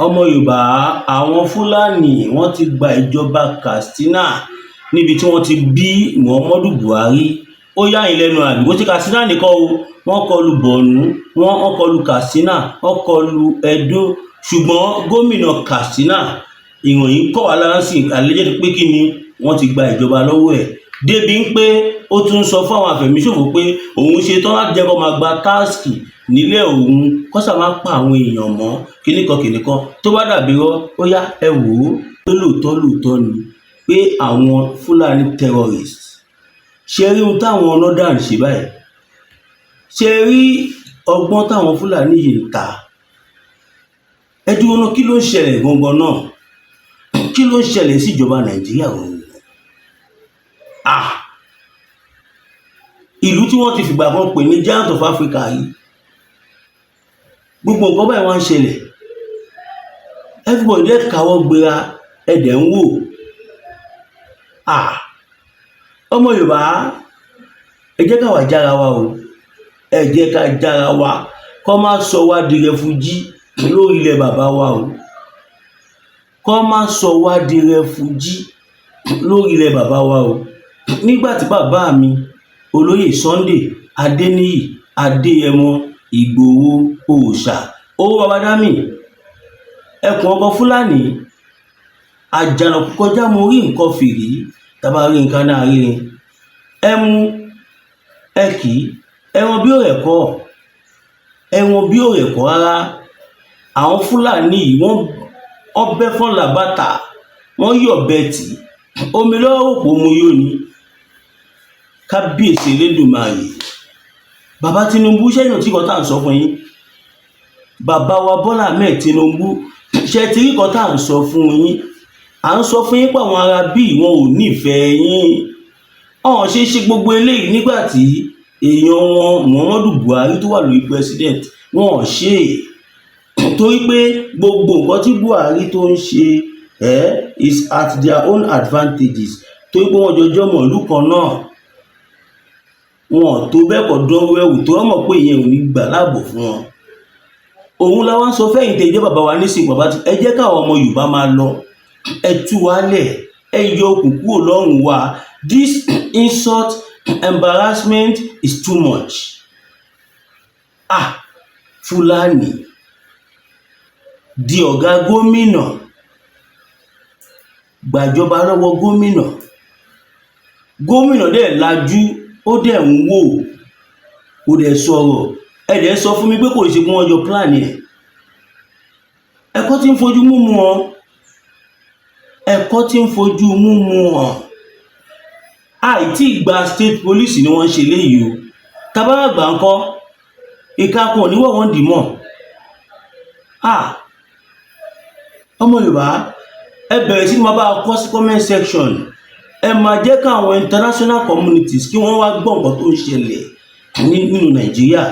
ọmọ Yorùbá, àwọn Fúlàní wọ́n ti gba ìjọba Katsina níbi tí wọ́n ti bí Muhammadu Buhari. Ó yà yín lẹ́nu àbí? Kò sí Katsina nìkan o, wọ́n kọlu Borno, wọ́n kọlu Katsina, wọ́n kọlu Edo, ṣùgbọ́n gómìnà Katsina ìròyìn kọ́ wa lára sí àlejò pé kí ni wọ́n ti gba ìjọba lọ́wọ́ ẹ̀, débi ń pé ó tún sọ fún àwọn àfẹ̀míṣòfò pé òun ṣe tán láti jẹ́ kó máa gba táàsì nílé òun, kó sà máa pa àwọn èèyàn mọ́ kìnnìkan tó bá dàbí rọ́. Ó yá ẹ wò ó pé lóòótọ́ ni pé àwọn Fúlàní terrorist ṣe rí ohun táwọn northern ṣe báyìí, ṣe rí ọgbọ́n táwọn Fúlàní yìí ń ta. Ẹ dúró náà, kí ló ń ṣẹlẹ̀ gangan náà? Kí ló ń ṣẹlẹ̀ sí ìjọba Nàìjíríà òun? Ìlú tí wọ́n ti fìgbà kan pè ní Giant of Africa yìí, gbogbo nǹkan báyìí wọ́n ń ṣẹlẹ̀, everybody dẹ̀ káwọ́ gbéra ẹ̀dẹ̀ ń wò. Ọmọ Yorùbá, ẹ jẹ́ ká wá jára wa o, ẹ jẹ́ ká jára wa, kó má sọ wá di rẹfújí lórí ilẹ̀ bàbá wa o, kó má sọ wá di rẹfújí lórí ilẹ̀ bàbá wa o. Nígbà tí bàbá mi olóyè Sunday Adéníyì Adéyẹmọ Ìgbòho Òòṣà owó baba Dami ẹkùn ọkọ Fúlàní àjànàkú kọjá mo rí nǹkan fìrí, tàbá rí nǹkan náà rí ni ẹmu ẹkì ẹwọn bí òrẹ kọ ẹwọn bí òrẹ kọ rárá. Àwọn Fúlàní yìí wọ́n ọbẹ̀ fọ́n làbàtà, wọ́n yọ̀ bẹ́ẹ̀tì omi lọ́wọ́ òpó mu yóò ní. Kábíyèsí Elédùmarè, bàbá Tinubu ṣẹ́yìn tí kò tá à ń sọ fún yín, bàbá wa Bọ́lá Ahmed Tinubu ṣe ti rí kan tá à ń sọ fún yín, à ń sọ fún yín pé àwọn ará bíi wọn ò nífẹ̀ẹ́ yín. Ọ̀hún ṣe gbogbo eléyìí nígbà tí èèyàn wọn Muhammadu Buhari tó wà lórí president wọn ò ṣe torí pé gbogbo nǹkan tí Buhari tó ń ṣe is at their own advantages, torí pé wọ́n jọjọ́ mọ̀ ìlú kan náà, wọn tó bẹ́ẹ̀ kọ́ dánwó ẹ̀wù tó wọ́n mọ̀ pé ìyẹn ò ní gbà láàbò fún wọn. Òun la wá ń sọ fẹ́yìntì ẹjẹ́ bàbá wa nísìnyí, bàbá tí ẹ jẹ́ káwọn ọmọ Yorùbá máa lọ, ẹ tú wa lẹ̀, ẹ yọ okùn kúrò lọ́rùn wa. This insult embarrassment is too much. Fúlàní di ọ̀gá gómìnà, gbàjọba lọ́wọ́ gómìnà dẹ̀ lajú, ó dẹ̀ ń wò, ó dẹ̀ sọ̀rọ̀. Ẹ dẹ̀ sọ fún mi pé kò ṣe kí wọ́n yọ plan yẹn. Ẹ̀kọ́ tí ń fojú múmu wọn, ẹ̀kọ́ tí ń fojú múmu wọn. Àìtí ìgbà state police ni wọ́n ṣe léyìí o. Tabara gbà ń kọ́ ìkakùn òníwọ̀ wọ́n dì mọ́. Ọmọ Yorùbá, ẹ bẹ̀rẹ̀ sí máa bá a kọ sí comment section. Ẹ máa jẹ́ káwọn international communities kí wọ́n wá gbọ́ nǹkan tó ń ṣẹlẹ̀ nínú Nàìjíríà,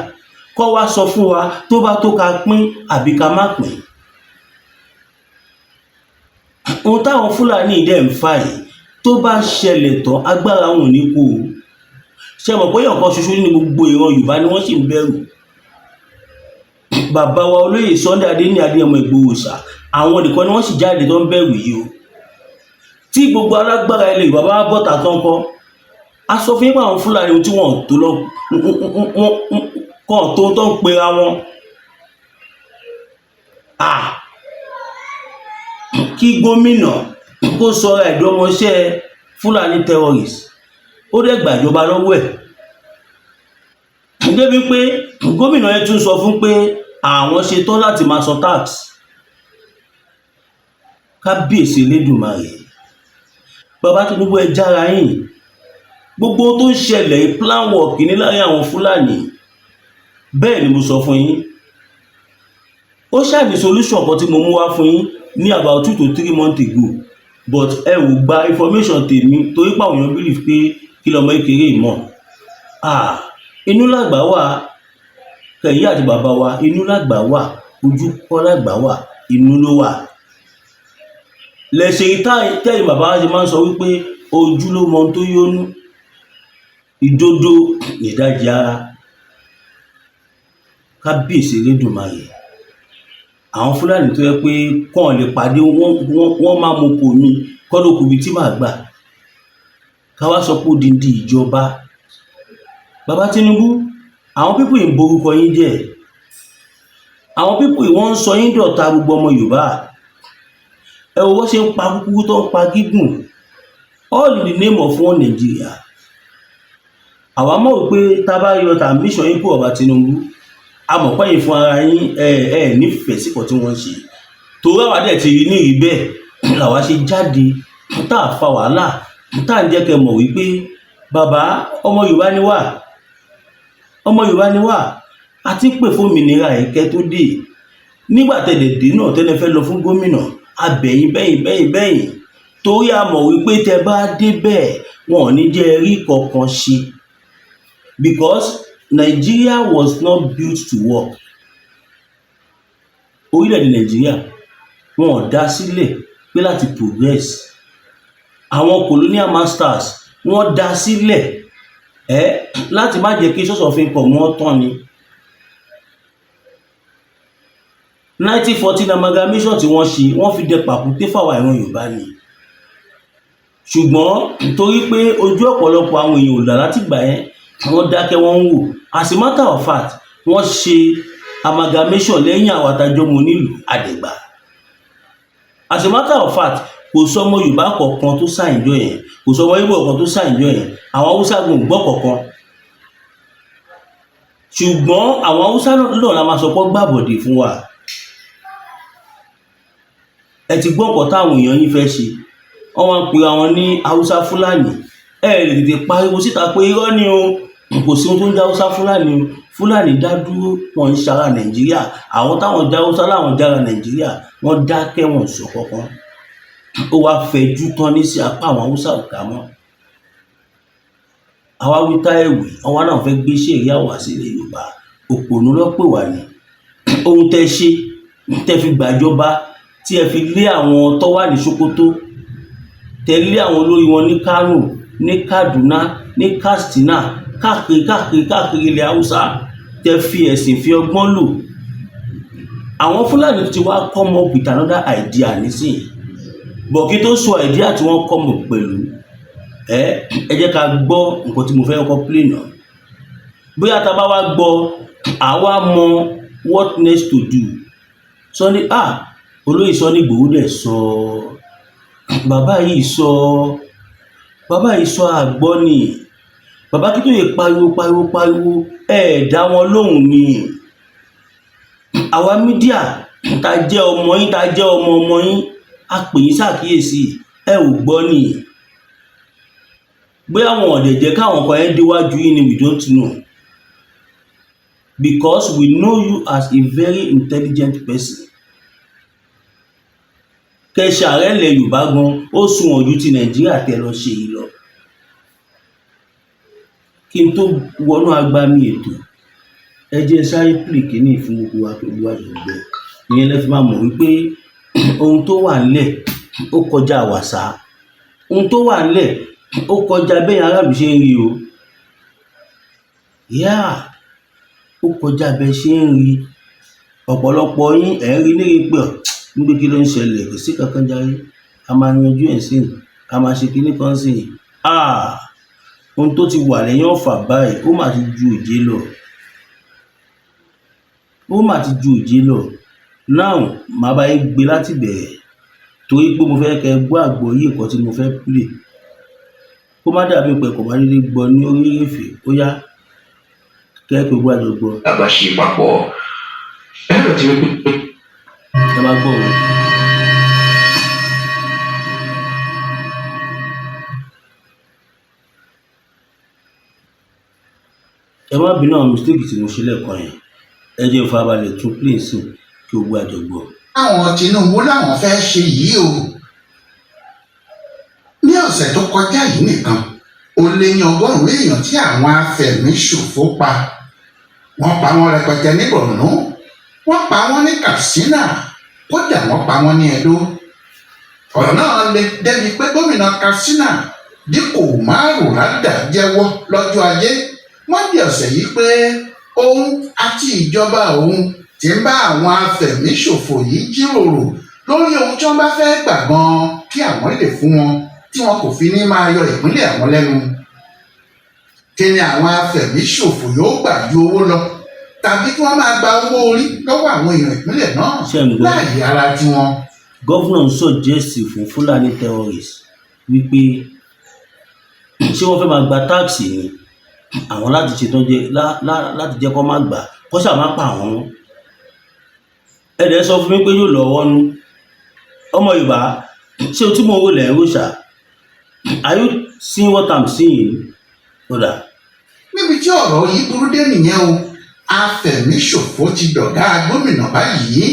kó wá sọ fún wa tó bá tó ká pín àbí ká má pín. Ohun táwọn Fúlàní dẹ̀ ń fà yìí tó bá ṣẹlẹ̀ tán agbára wọn ò ní kó o. Ṣé mọ̀ pé ọ̀kan ṣoṣo nínú gbogbo ìran Yorùbá ni wọ́n sì ń bẹ̀rù? Bàbá wa olóyè Sunday Adéníyì Adéyẹmọ Ìgbòho Òòṣà, àwọn nìkan ni wọ́n sì jáde tó ń bẹ̀rù yìí o. Tí gbogbo alágbára ilẹ̀ Yorùbá bá bọ́ta tán kọ́, a sọ fún yín pé àwọn Fúlàní tí wọ́n tó lọ kàn tó ń pera wọn. Kí gómìnà kó sọra ìdọ́mọṣẹ́ Fúlàní terrorist, ó dẹ̀ gbàjọba lọ́wọ́ ẹ̀. Débi pé gómìnà yẹn tún sọ fún pé àwọn ṣetán láti máa san tax. Kábíyèsí Elédùmarè, bàbá Tinubu ẹ jára yín. Gbogbo tó ń ṣẹlẹ̀ plan work ní láàrin àwọn Fúlàní, bẹ́ẹ̀ ni mo sọ fún yín. Ó ṣàní solution kan tí mo mú wá fún yín ní about 2 to 3 months ago, but ẹ ò gba information tèmi torí pé àwọn èèyàn believe pé kí lọmọ kékeré mọ̀. Inú làgbà wà, kẹ̀yìn àti bàbá wa, inú làgbà wà, ojú kọ́ làgbà wà, inú ló wà. Lẹ́sẹ̀ tẹ́yìn bàbá wa ṣe máa ń sọ wípé ojú ló mọ tó yónú, ìdodo ìdajì ara. Kábíyèsí Elédùmarè, àwọn Fúlàní tó yẹ pé kàn lè pàdé wọ́n máa mọ kò mi kọ́dọ̀ kò bí tí màá gbà ká wá sọ pé odindi ìjọba. Bàbá Tinubu, àwọn pípù yìí ń borúkọ yín jẹ́, àwọn pípù yìí wọ́n ń sọ yín dọ̀tá gbogbo ọmọ Yorùbá. Ẹ wo wọ́n ṣe ń pa kúkúrú tó ń pa gígùn, all in the name of one Nigeria. Àwa mọ̀ wípé tá a bá yọ tà mission yín kú Bàbá Tinubu, a mọ̀ pẹ́yìn fún ara yín nífẹ̀ẹ́ síkọ̀ tí wọ́n ṣe. Torí àwa dẹ̀ ti rí ní rí bẹ́ẹ̀ làwa ṣe jáde tá a fa wàhálà tá à ń jẹ́ kẹ́ mọ̀ wípé bàbá ọmọ Yorùbá ni wá, ọmọ Yorùbá ni wá, a ti pè fún òmìnira ẹ̀kẹ́ tó dé. Nígbà tẹ̀lẹ̀ dé náà tẹ́lẹ̀ fẹ́ lọ fún gómìnà, a bẹ̀yìn bẹ́yìn torí a mọ̀ wípé tẹ bá dé bẹ́ẹ̀ wọn ò ní jẹ́ rí kankan ṣe, because Nigeria was not built to work. Orílẹ̀-èdè Nàìjíríà wọn ò dá sílẹ̀ pé láti progress. Àwọn colonial masters wọ́n dá sílẹ̀ láti má jẹ́ kí source of income wọn tán ni. 1914 amalgamation tí wọ́n ṣe wọ́n fi dẹ pàkúté fáwọn ìran Yorùbá ni. Ṣùgbọ́n torí pé ojú ọ̀pọ̀lọpọ̀ àwọn èèyàn ò dá láti gbà yẹn, wọ́n dákẹ́ wọ́n ń wò. As a matter of fact, wọ́n ṣe amalgamation lẹ́yìn àwọn àtàjọ́ mọ nílùú àdẹ̀gbà. As a matter of fact, kò sọmọ Yorùbá kọ̀ọ̀kan tó sáìnjọ yẹn, kò sọmọ Ìgbò kọ̀ọ̀kan tó sáìnjọ yẹn, àwọn Haúsá gbọ́n gbọ́ kọ̀ọ̀kan. Ṣùgbọ́n àwọn Haúsá náà la máa sọ pé gbàbọ̀dè fún wa. Ẹ ti gbọ́ nǹkan táwọn èèyàn yín fẹ́ ṣe, wọ́n wá ń pe àwọn ní Haúsá Fúlàní. Ẹ lè tètè pariwo síta pé irọ́ ni o, kò sí ohun tó ń jẹ́ Haúsá Fúlàní o. Fúlàní dá dúró, wọ́n ń ṣara Nàìjíríà. Àwọn táwọn já Haúsá láwọn jára Nàìjíríà, wọ́n dákẹ́ wọn sọ kankan. Ó wá fẹjú tán ní sí apá àwọn Haúsá ọ̀gá mọ́. Àwa wí táẹ̀wì, àwa náà fẹ́ gbé ṣẹ̀ríà wá sílẹ̀ Yorùbá. Òpònú ló pè wá ní. Ohun tẹ́ ṣe, tẹ́ fi gbàjọba, tí ẹ fi lé àwọn tó wà ní Sokoto, tẹ́ lé àwọn olórí wọn ní Kano, ní Kaduna, ní Katsina, káàkiri ilẹ̀ Haúsá, tẹ́ fi ẹ̀sìn fi ọgbọ́n lò. Àwọn Fúlàní ti wá come up with another idea nísìnyí. Bọ̀ kí tó sọ idea tí wọ́n come up pẹ̀lú, ẹ jẹ́ ká gbọ́ nǹkan tí mo fẹ́ kọ́ play náà. Bóyá tá bá wá gbọ́, àwa mọ what next to do. Sunday olóyè Sunday Igboho dẹ̀ sọ, bàbá yìí sọ àgbọ́ ni. Bàbá kí tó yẹ pariwo dá wọn lóhùn ni. Àwa mídíà tá jẹ́ ọmọ yín, tá jẹ́ ọmọ yín, a pè yín ṣàkíyèsí, ẹ ò gbọ́ ni. Bóyá wọn ò dẹ̀ jẹ́ káwọn kan yẹn déwájú yín ni, we don't know, because we know you as a very intelligent person. Kẹsàrẹ́ ilẹ̀ Yorùbá gan ó sunwọ̀n ju ti Nàìjíríà tẹ́ lọ ṣe yìí lọ. Kí n tó wọnú agbami ètò, ẹ jẹ́ sáré play kíní fún gbogbo wa tó wà lọ́gbẹ́. Ìyẹn lẹ fi máa mọ̀ wípé ohun tó wà nílẹ̀ ó kọjá wàsá. Ohun tó wà nílẹ̀ ó kọjá bẹ́ẹ̀ aráàlú ṣe ń rí o. Ó kọjá bẹ́ẹ̀ ṣe ń rí. Ọ̀pọ̀lọpọ̀ yín ẹ̀ ń rí ní pé nígbè kí ló ń ṣẹlẹ̀, kò sí kankan járe, a máa yanjú ẹ̀ sí, a máa ṣe kíní kan sí. Ohun tó ti wà lẹ́yìn ọ̀fà báyìí ó mà ti ju òjé lọ. Now màá bá yín gbé láti bẹ̀rẹ̀ torí pé mo fẹ́ kẹ́ gbọ́ àgbọ̀ yìí nǹkan tí mo fẹ́ play. Kó má dàbí pé kò bá nílé gbọ́ ní orí èfè. Ó yá kẹ́kọ̀ọ́ gbọ́ àjọgbọ́. Bàbá ṣe papọ̀ ẹ̀rọ tí ó gbé. Ẹ máa gbọ́ òun. Ẹ má bínú àwọn mistake tí mo ṣe lẹ́ẹ̀kan yẹn. Ẹ jẹ́ ìfarabalẹ̀ tún play sí kí o gbọ́ àjọgbọ́. Àwọn Tinubu làwọn fẹ́ ṣe yìí o. Ní ọ̀sẹ̀ tó kọjá yìí nìkan, ó lé ní 100 èèyàn tí àwọn afẹ̀míṣòfò pa. Wọ́n pa wọ́n rẹpẹtẹ ní Borno, wọ́n pa wọ́n ní Katsina, kódà wọ́n pa wọ́n ní Edo. Ọ̀rọ̀ náà le débi pé gómìnà Katsina Dípò Umaru Radda jẹ́wọ́ lọ́jọ́ Ajé Monday ọ̀sẹ̀ yìí pé òun àti ìjọba òun tí ń bá àwọn afẹ̀míṣòfò yìí jíròrò lórí ohun tí wọ́n bá fẹ́ gbà gan-an kí àwọn lè fún wọn tí wọn kò fi ní máa yọ ìpínlẹ̀ àwọn lẹ́nu. Kí ni àwọn afẹ̀míṣòfò yóò gbà ju owó lọ tàbí kí wọ́n máa gba owó orí lọ́wọ́ àwọn èèyàn ìpínlẹ̀ náà láàyè ara tiwọn. Gọ́fúnà ń sọ̀jẹ́sì fún Fúlàní terrorist wípé ṣé wọ́n fẹ́ máa gba táàsì ni àwọn láti ṣetán láti jẹ́ kó má gbà kó ṣáà má pa àwọn. Ẹ̀dẹ̀ sọ fún mi pé yóò lọ́wọ́ nú. Ọmọ Yorùbá, ṣé o tí mo wò lẹ̀ ń rò ṣá? Are you seeing what I'm seeing? Kódà. Níbi tí ọ̀rọ̀ yìí burú dé nìyẹn o, afẹ̀míṣòfò ti dọ̀gá gómìnà báyìí.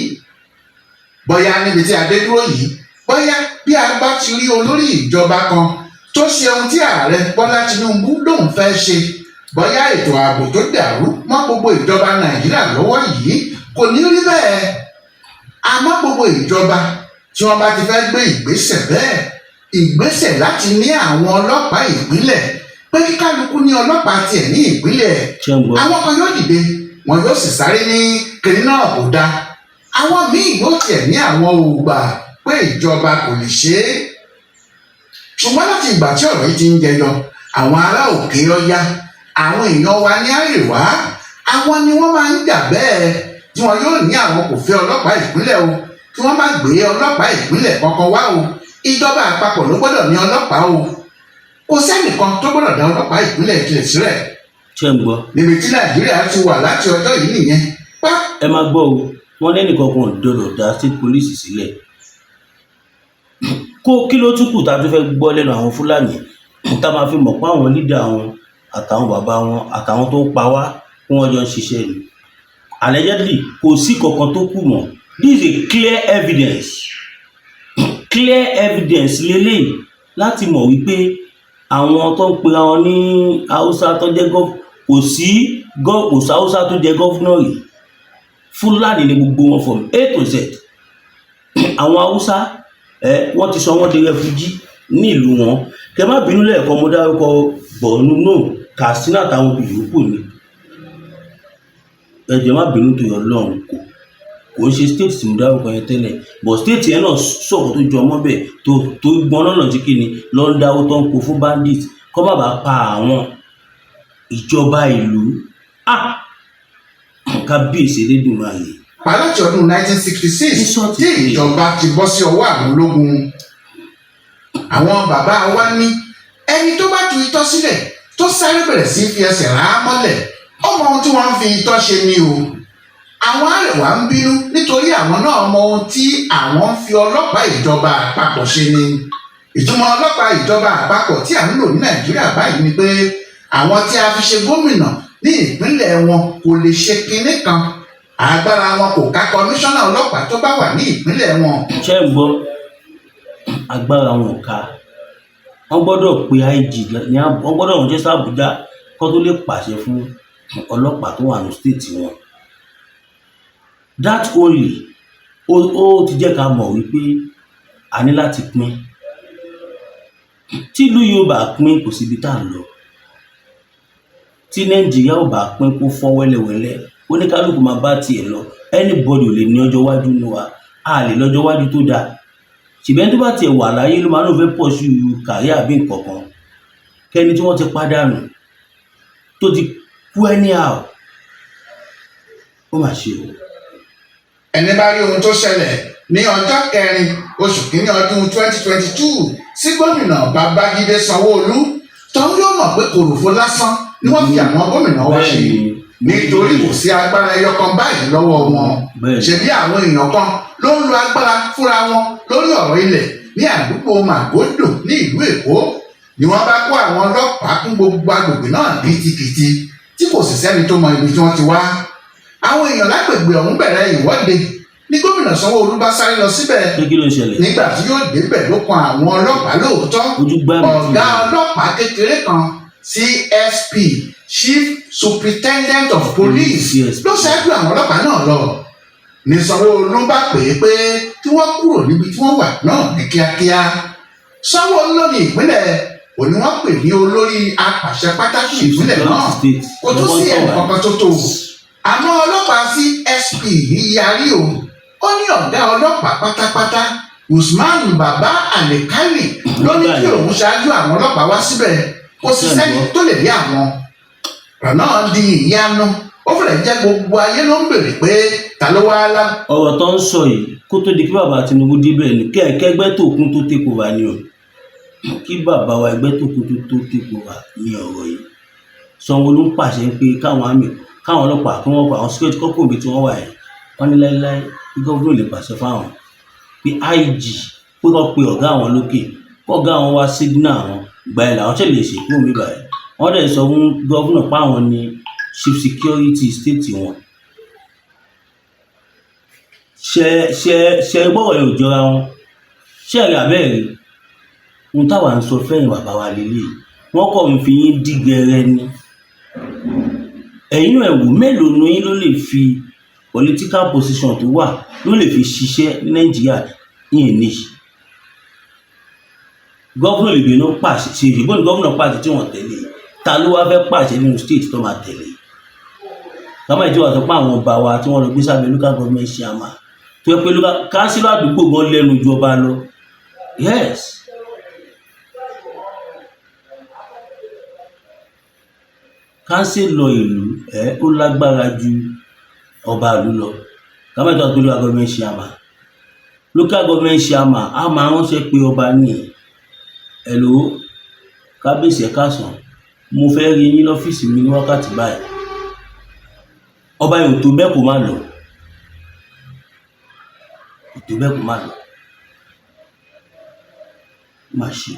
Bóyá níbi tí adé dúró yìí, bóyá bí a bá ti rí olórí ìjọba kan tó ṣe ohun tí ààrẹ Bọ́lá Tinubu lòun fẹ́ ṣe, bóyá ètò ààbò tó dàrú mọ́ gbogbo ìjọba Nàìjíríà lọ́wọ́ yìí kò ní rí bẹ́ẹ̀. Àmọ́ gbogbo ìjọba tí wọ́n bá ti fẹ́ gbé ìgbésẹ̀ bẹ́ẹ̀, ìgbésẹ̀ láti ní àwọn ọlọ́pàá ìpínlẹ̀, pé kí kálukú ní ọlọ́pàá tiẹ̀ ní ìpínlẹ̀. Àwọn kan yóò dìde, wọn yóò sì sáré ní kiri náà kò dáa. Àwọn míì yóò tiẹ̀ ní àwọn ògbà pé ìjọba kò lè ṣe é. Ṣùgbọ́n láti ìgbà tí ọ̀rọ̀ yìí ti ń jẹyọ, àwọn ará òkè ọya, àwọn èèyàn wa ní àríwá, àwọn ni wọ́n máa ń jà bẹ́ẹ̀ tí wọn yóò ní àwọn kò fẹ́ ọlọ́pàá ìpínlẹ̀ o, kí wọ́n má gbé ọlọ́pàá ìpínlẹ̀ kankan wá o, ìjọba àpapọ̀ ló gbọ́dọ̀ ní ọlọ́pàá o, kò sẹ́nìkan tó gbọ́dọ̀ dá ọlọ́pàá ìpínlẹ̀ tirẹ̀ sílẹ̀. Níbi tí Nàìjíríà ti wà láti ọjọ́ yìí nìyẹn. Ẹ máa gbọ́ o, wọ́n lẹ́nìkan kan dọ̀dọ̀ dá state police sílẹ̀. Kí ló tún kù tá a tún fẹ́ gbọ́ lẹ́nu àwọn Fúlàní tá a máa fi mọ̀ pé àwọn lídà wọn àtàwọn bàbá wọn àtàwọn tó ń pa wá kí wọ́n jọ ń ṣiṣẹ́ ni. Allegedly kò sí kankan tó kù mọ́. This is a clear evidence lélẹ́yìí láti mọ̀ wípé àwọn tó ń pera wọn ní Haúsá tó jẹ́ kò sí Haúsá tó jẹ́ gọ́fúnà rí. Fúlàní ni gbogbo wọn from A to Z. Àwọn Haúsá wọ́n ti sọ wọ́n di rẹfújí ní ìlú wọn. Kẹ má bínú lẹ́ẹ̀kan mo dárúkọ Borno náà, Katsina àtàwọn òbí yòókù ni. Ẹ jẹ́ má bínú tó yọ lọ́run kò ń ṣe state tí mo dárúkọ yẹn tẹ́lẹ̀, but state yẹn náà sọ̀rọ̀ tó jọ ọmọ bẹ́ẹ̀ tó gbọ́n lọ́nà tí kìíní lọ́ ń dáwó tó ń kó fún bandit kọ́ bàbá pa àwọn ìjọba ìlú. Kábíyèsí Elédùmarè. Láti ọdún 1966 tí ìjọba ti bọ́ sí ọwọ́ àwọn ológun, àwọn bàbá wa ní ẹni tó bá ju itọ́ sílẹ̀ tó sáré bẹ̀rẹ̀ sí fi ẹsẹ̀ rà á mọ́lẹ̀, ọmọ ohun tí wọ́n ń fi itọ́ ṣe ni o. Àwọn àrẹwà ń bínú nítorí àwọn náà mọ ohun tí àwọn ń fi ọlọ́pàá ìjọba àpapọ̀ ṣe ni. Ìtumọ̀ ọlọ́pàá ìjọba àpapọ̀ tí à ń lò ní Nàìjíríà báyìí ni pé àwọn tí a fi ṣe gómìnà ní ìpínlẹ̀ wọn kò lè ṣe kinní kan, agbára wọn kò ká kọmíṣánná ọlọ́pàá tó bá wà ní ìpínlẹ̀ wọn. Ṣé ń gbọ́? Agbára wọn ká. Wọ́n gbọ́dọ̀ pe IG ní wọ́n gbọ́dọ̀ wọ́n jẹ́ sábùjá kó tó lè pàṣẹ fún ọlọ́pàá tó wà ní state wọn. That only ó ti jẹ́ ká mọ̀ wípé a ní láti pín. Tí ìlú yóò bá pín kò síbi tá à ń lọ. Tí Nàìjíríà ò bá pín kó fọ́ wẹ́lẹ́wẹ́lẹ́, oníkálùkù máa bá tiẹ̀ lọ. Anybody ò lè ní ọjọ́ iwájú ní wa, a lè lọ́jọ́ iwájú tó dáa. Ṣùgbọ́n tó bá tiẹ̀ wà láyé ló máa ń fẹ́ pọ̀ sí kàrí àbí nǹkankan. Kẹ́ni tí wọ́n ti pàdánù tó ti kú anyhow, ó mà ṣe o. Ẹni bá rí ohun tó ṣẹlẹ̀ ní ọjọ́ 4 oṣù kìíní ọdún 2022 sí gómìnà Babájídé Sanwó-Olú, tọ́hún yóò mọ̀ pé kòròfo lásán ni wọ́n fi àwọn gómìnà wa ṣe, nítorí kò sí agbára ẹyọ kan báyìí lọ́wọ́ wọn. Ṣebí àwọn èèyàn kan ló ń lo agbára fúnra wọn lórí ọ̀rọ̀ ilẹ̀ ní àdúgbò Màgódò ní ìlú Èkó, ni wọ́n bá kó àwọn ọlọ́pàá kún gbogbo agbègbè náà kìtìkìtì tí kò sì sẹ́ni tó mọ ibi tí wọ́n ti wá. Àwọn èèyàn lágbègbè ọ̀hún bẹ̀rẹ̀ ìwọ́de ní gómìnà Sanwó-Olú bá sáré lọ síbẹ̀. Nígbà tí yóò débẹ̀ ló kan àwọn ọlọ́pàá lóòótọ́. Ọ̀gá ọlọ́pàá kékeré kan CSP Chief Superintendent of Police ló ṣáájú àwọn ọlọ́pàá náà lọ. Ní Sanwó-Olú bá pè é pé kí wọ́n kúrò níbi tí wọ́n wà náà ní kíákíá. Sanwó-Olú ló ní ìpínlẹ̀ òní wọ́n pè ní olórí apàṣẹ pàtàkì ìpínlẹ̀ náà. Kò tún sí ẹnì kankan tó tó. àmọ́ ọlọ́pàá CSP yìí yarí o. Ó ní ọ̀gá ọlọ́pàá pátápátá Usman Baba Alekari ló ní kí òun ṣáájú àwọn ọlọ́pàá wá síbẹ̀. Kò sí sẹ́ni tó lè rí àwọn. Ọ̀rọ̀ náà di ìyanu. Ó fẹ́rẹ̀ jẹ́ gbogbo ayé ló ń béèrè pé ta ló wá lá. ọ̀rọ̀ tó ń sọ yìí kó tó di kí bàbá Tinubu débẹ̀ ní kẹ́gbẹ́ tó kún tó tèkó wá ní o kí bàbá wa ẹgbẹ́ tó kún tó tèkó wá ní ọ̀rọ̀ yìí. Sanwó-Olú ń pàṣẹ pé káwọn ọlọ́pàá kí wọ́n pa àwọn security kọ́kọ́ ibi tí wọ́n wà yẹn wọ́n ní láéláé kí gọ́ọ̀fúnà lè pàṣẹ fáwọn pé IG pé kọ́ pe ọ̀gá àwọn lókè kọ́gá àwọn wá signal àwọn ìgbà yẹn làwọn ṣẹlẹ̀ ṣèkú mi báyìí wọ́n dẹ̀ sọ fún gọ́ọ̀fúnà pé àwọn ni chief security state wọn. ṣe gbọ́rọ̀ yóò jọra wọn ṣe ẹ̀rí abẹ́rẹ́ ohun táwa ń sọ fẹ́yìn bàbá wa lélẹ̀ wọ́n kọ́ ń fi yín dígẹrẹ ni ẹ̀yin náà ẹ̀wù mélòó nu yín ló lè fi political position tó wà ló lè fi ṣiṣẹ́ ní Nàìjíríà yìí ní gọ́vùnà lè bínú pàṣẹ ṣe ìbò ní gọ́vùnà pàṣẹ tí wọ́n tẹ̀lé ta ló wá fẹ́ pàṣẹ nínú state tó máa tẹ̀lé kàmá ìjọba sọ pé àwọn ọba wa tí wọ́n lọ gbé sábẹ́ local government chairman tó yẹ pé kánsílọ̀ àdúgbò gan lẹ́nu ju ọba lọ yes kánsílọ̀ ìlú ó lágbára ju ọba ìlú lọ kàmá ìjọba tó local government chairman a máa ránṣẹ́ pé ọba ní hello kábíyèsí ẹ̀kásán mo fẹ́ rí yín lọ́fíìsì mi ní wákàtí báyìí ọba yìí ò tó bẹ́ẹ̀ kó má lọ má ṣe.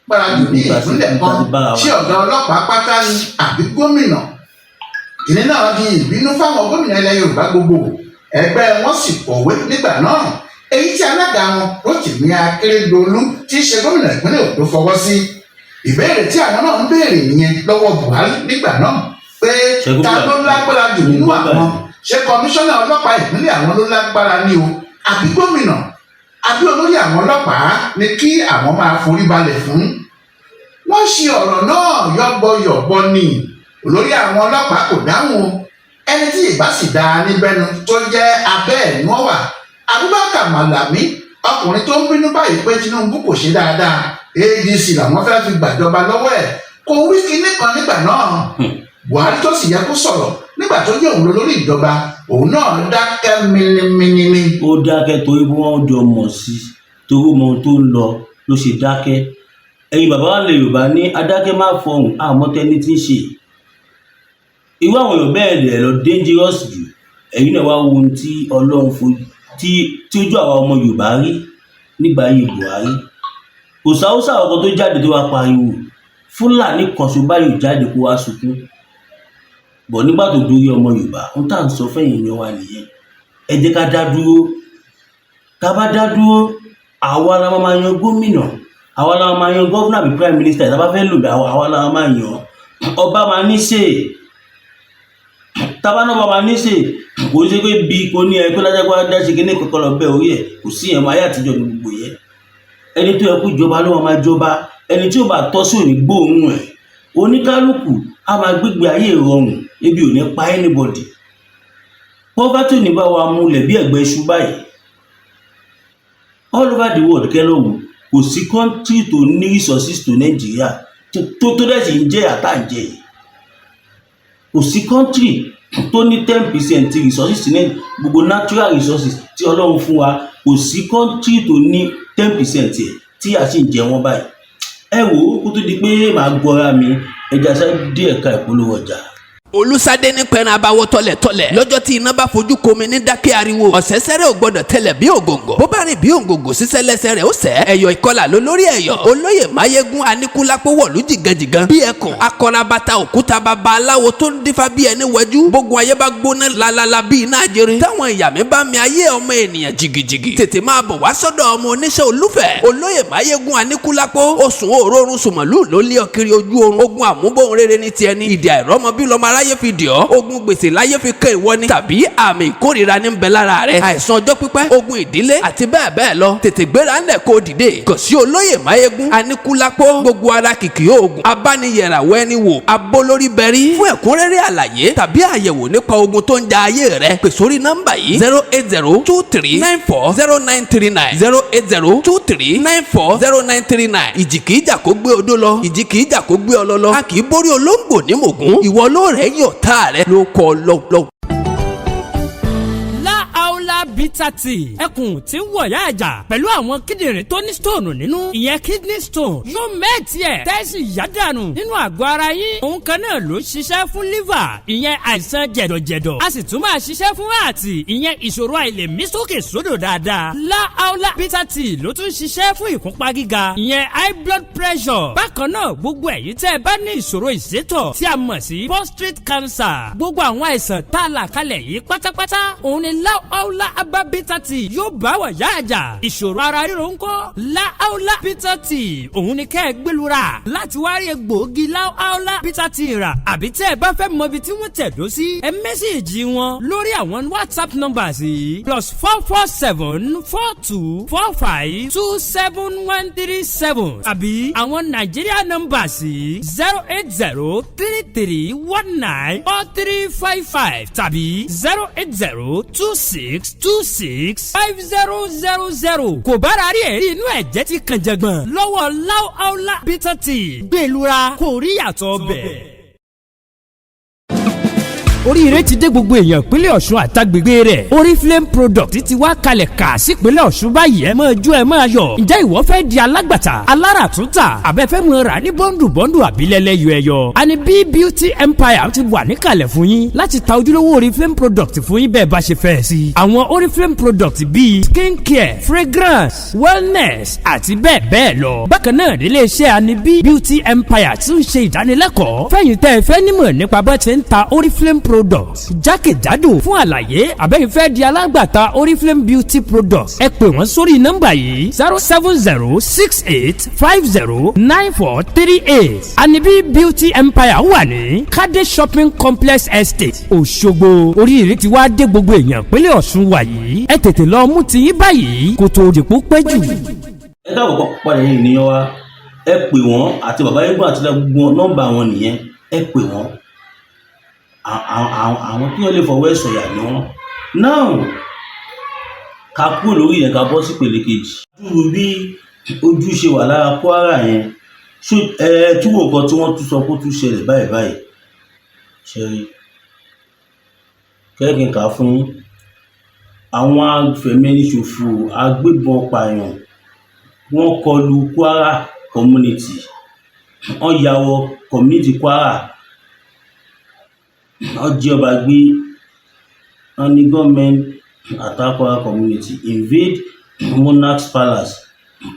Gbáradì ní ìpínlẹ̀ kan tí ọ̀gá ọlọ́pàá pátá ni àbí gómìnà. Kìnní náà di ìbínú fáwọn gómìnà ilẹ̀ Yorùbá gbogbo. Ẹgbẹ́ wọn sì kọ̀wé nígbà náà. Èyí tí alága wọn Rotimi Akeredolu tí í ṣe gómìnà ìpínlẹ̀ Ondo fọwọ́ sí. Ìbéèrè tí àwọn náà ń béèrè nìyẹn lọ́wọ́ Buhari nígbà náà pé ta ló lágbára jù nínú àwọn? Ṣé kọmíṣánná ọlọ́pàá ìpínlẹ̀ àwọn ló lágbára ní o? Àbí gómìnà? Àbí olórí àwọn ọlọ́pàá ni kí àwọn máa forí balẹ̀ fún? Wọ́n ṣe ọ̀rọ̀ náà yọ́gbọ́yọ̀gbọ́ ni. Olórí àwọn ọlọ́pàá kò dáhùn. Ẹni tí ìbá sì dáa níbẹ̀nu tó jẹ́ abẹ́ ẹ̀ ni wọ́n wà. Abubakar Malami ọkùnrin tó ń bínú báyìí pé Tinubu kò ṣe dáadáa ADC làwọn fẹ́ fi gbàjọba lọ́wọ́ ẹ̀ kò wí kinní kan nígbà náà. Buhari tó sì yẹ kó sọ̀rọ̀ nígbà tó jẹ́ òun lórí ìjọba òun náà dákẹ́ mímímí. Ó dákẹ́ torí bí wọ́n jọ mọ̀ sí torí mọ ohun tó ń lọ ló ṣe dákẹ́. Ẹ̀yin bàbá wa lè Yorùbá ní adákẹ́ má fọhùn àmọ́tẹ́ni tí ń ṣe. Irú àwọn èèyàn bẹ́ẹ̀ lẹ̀ lọ dangerous jù. Ẹ̀yin náà wá wo ohun tí Ọlọ́run fojú tí ojú àwọn ọmọ Yorùbá rí nígbà ayé Buhari. Kò sáwọ́sà ọkọ̀ tó jáde tó wá pariwo Fúlàní kan ṣo báyìí jáde kó wá sunkún. Bọ̀ nígbà tó dórí ọmọ Yorùbá ń tà ń sọ fẹ́yìn yan wa nìyẹn. Ẹ jẹ́ ká dá dúró. Ká bá dá dúró àwa la máa yan gómìnà àwa la máa yan gọ́fúnà àbí prime minister tá bá fẹ́ lò àwa la máa yan. Ọba máa ní ṣe tábà náà bá ní ṣe kò ṣe pé bí kò ní ẹ pé lájágbá dá ṣe kíní kankan lọ bẹ́ẹ̀ orí ẹ̀ kò sí ẹ̀mọ ayé àtijọ́ ní gbogbo yẹn. Ẹni tó yẹ kó jọba ló máa jọba ẹni tí ó bá tọ́ sí òní gbóòórùn ẹ̀ oníkálukú a máa gbégbé ayé ìrọ̀rùn ebi ò ní pa anybody. Poverty ní bá wa múlẹ̀ bí ẹ̀gbẹ́ iṣu báyìí all over the world kẹ́lọ́wù kò sí country tó ní resources tó Nàìjíríà tó dẹ̀ sì ń jẹ́ àtàǹjẹ́ yìí kò sí country tó ní 10% resources ní gbogbo natural resources tí Ọlọ́run fún wa kò sí country tó ní 10% ẹ̀ tí a sì ń jẹ wọ́n báyìí. Ẹ wò ó kó tó di pé màá gbọ́ra mi ẹja sáré dé ẹ̀ka ìpolówó ọjà. Olúsadé ní pẹ́ẹ́n abáwọ́ tọ́lẹ̀tọ́lẹ̀ lọ́jọ́ tí iná bá fojú komi ní dákẹ́ ariwo ọ̀sẹ̀sẹ̀rẹ̀ ò gbọ́dọ̀ tẹ̀lẹ̀ bí ògòǹgò bó bá rìn bí ògòǹgò sísẹ́lẹsẹ̀ rẹ̀ ó sẹ́ ẹ̀yọ̀ ìkọlà ló lórí ẹ̀yọ̀ olóyè Máyégún Aníkúlápó wọ̀lú jìgànjìgàn bí ẹkùn akọrabata òkúta bàbá aláwo tó ń dífá bí ẹni wẹjú gbogbo ayé bá gbóná lalala bí iná ajere táwọn ìyàmí bá mi ayé ọmọ ènìyàn jìgìjìgì tètè máa bọ̀ wá sọ́dọ̀ ọmọ oníṣẹ́ olúfẹ̀ olóyè Máyégún Aníkúlápó oṣù òórùn sùmọ̀lú ló lé ọkiri ojú oorun ogun àmúbọ̀n rere ní tiẹ̀ ní ìdí àìrọ́mọ bí lọ́mọ aráyé láyé fi dì ọ́ ogun gbèsè láyé fi kẹ́ ìwọ ni tàbí àmì ìkórìíra ní bẹ lára rẹ àìsàn ọjọ́ pípẹ́ ogun ìdílé àti bẹ́ẹ̀ bẹ́ẹ̀ lọ tètè gbéra ńlẹ̀ kó dìde kàn sí olóyè máyégún aníkúlápó gbogbo ara kìkì oògùn abániyẹ̀ràwọ̀ ẹni wò abolórí bẹ̀rí fún ẹ̀kúnrẹ́rẹ́ àlàyé tàbí àyẹ̀wò nípa ogun tó ń ja ayé rẹ pè sórí nọ́mbà yìí 08023940939 08023940939 ìjì kìí jà kó gbé odó lọ ìjì kìí jà kó gbé ọlọ lọ a kì í borí olóńgbò ní mògún ìwọ ló rẹ̀ yàn tá rẹ ló kọ lọ́wọ́. bitter tea ẹkùn tí ń wọ̀yá ẹ̀jà pẹ̀lú àwọn kíndìnrín tó ní stone nínú ìyẹn kidney stone yóò mẹ́ẹ̀tì ẹ̀ tẹ́sí yádànù nínú àgọ́ ara yín òun kan náà ló ṣiṣẹ́ fún liver ìyẹn àìsàn jẹ̀dọ̀jẹ̀dọ̀ a sì tún máa ṣiṣẹ́ fún ààtì ìyẹn ìṣòro àìlèmí sókè sódò dáadáa láàólà bitter tea ló tún ṣiṣẹ́ fún ìfúnpá gíga ìyẹn high blood pressure bákan náà gbogbo ẹ̀yin tẹ́ ẹ bá ní ìṣòro ìsétọ̀ tí a mọ̀ sí prostate cancer gbogbo àwọn àìsàn tá a là kalẹ̀ yìí pátápátá òun ni láàólà abá bitter tea yóò bá wà yá àjà ìṣòro ara ríro ńkọ́ láàólà bitter tea òun ni kẹ́ ẹ gbẹlura láti wá rí egbòogi láàólà bitter tea rà àbí tẹ́ ẹ bá fẹ́ mọ ibi tí wọ́n tẹ̀dó sí ẹ mẹ́sẹ̀gì wọn lórí àwọn whatsapp numbers yìí +44742452737 àbí àwọn Nigeria numbers yìí 08033194355 tàbí 08026265000 kò bára rí ẹ̀rí inú ẹ̀jẹ̀ ti kàn jẹ̀gbọ̀n lọ́wọ́ láàólà bitter tea gbẹlura kò rí yàtọ̀ bẹ́ẹ̀. oríire ti dé gbogbo èèyàn ìpínlẹ̀ Ọ̀ṣun àtàgbègbè rẹ̀ Oriflame product ti wá kalẹ̀ kà sípínlẹ̀ Ọ̀ṣun báyìí ẹ máa jó ẹ máa yọ̀ ǹjẹ́ ìwọ fẹ́ di alágbàtà aláràtúntà àbẹ́fẹ́ mọ̀ rà ní bọ́ndù àbílẹ̀lẹ̀ yọ ẹyọ àní B Beauty Empire ti wà níkàlẹ̀ fún yín láti ta ojúlówó Oriflame product fún yín bẹ́ẹ̀ bá ṣe fẹ́ sí àwọn Oriflame product bíi skin care fragrance wellness àti bẹ́ẹ̀ bẹ́ẹ̀ lọ bákan náà nílé iṣẹ́ àní B Beauty Empire tún ṣe ìdánilẹ́kọ̀ọ́ fẹ́yìn tẹ́ ẹ fẹ́ nímọ̀ nípa bá ti ń ta Oriflame products jákèjádò fún àlàyé àbẹ́yìn fẹ́ di alágbàtà Oriflame beauty products ẹ pè wọ́n sórí nọ́mbà yìí 07068509438 Anibi Beauty Empire wà ní Kade Shopping Complex Estate Òṣogbo oríire ti wá dé gbogbo èèyàn pínlẹ̀ Ọ̀ṣun wà yìí ẹ tètè lọ mú tiyín báyìí kó tó dìpọ̀ pẹ́ jù. ẹ káàbọ̀ padà yẹn ènìyàn wa ẹ pè wọ́n àti bàbá Eégún àti gbogbo nọ́mbà wọn nìyẹn ẹ pè wọ́n àwọn tí wọ́n lè fọwọ́ ẹ̀ sọ̀yà ni wọ́n náà ká kúrò lórí yẹn ká bọ́ sí pèlè kejì. dúró bí ojú ṣe wà lára Kwara yẹn túbọ̀ nǹkan tí wọ́n tún sọ kó tún ṣẹlẹ̀ báyìí ṣe rí kẹ́kìn ká fún àwọn afẹ̀mẹ́niṣòfò agbébọn pààyàn wọ́n kọlu Kwara community wọ́n ya wọ community Kwara wọ́n jí ọba gbé wọ́n ní government attack Kwara community invade Monarch's Palace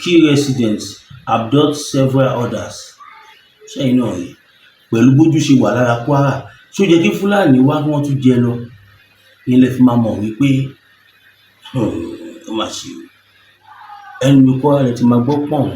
kill residents abduct several others ṣẹ́yìn náà rí pẹ̀lú bójú ṣe wà lára Kwara ṣó jẹ́ kí Fúlàní wá kí wọ́n tún jẹ lọ ilẹ̀ fi máa mọ̀ wípé ó máa ṣe ẹnu Kwara rẹ̀ ti máa gbọ́ pọ̀n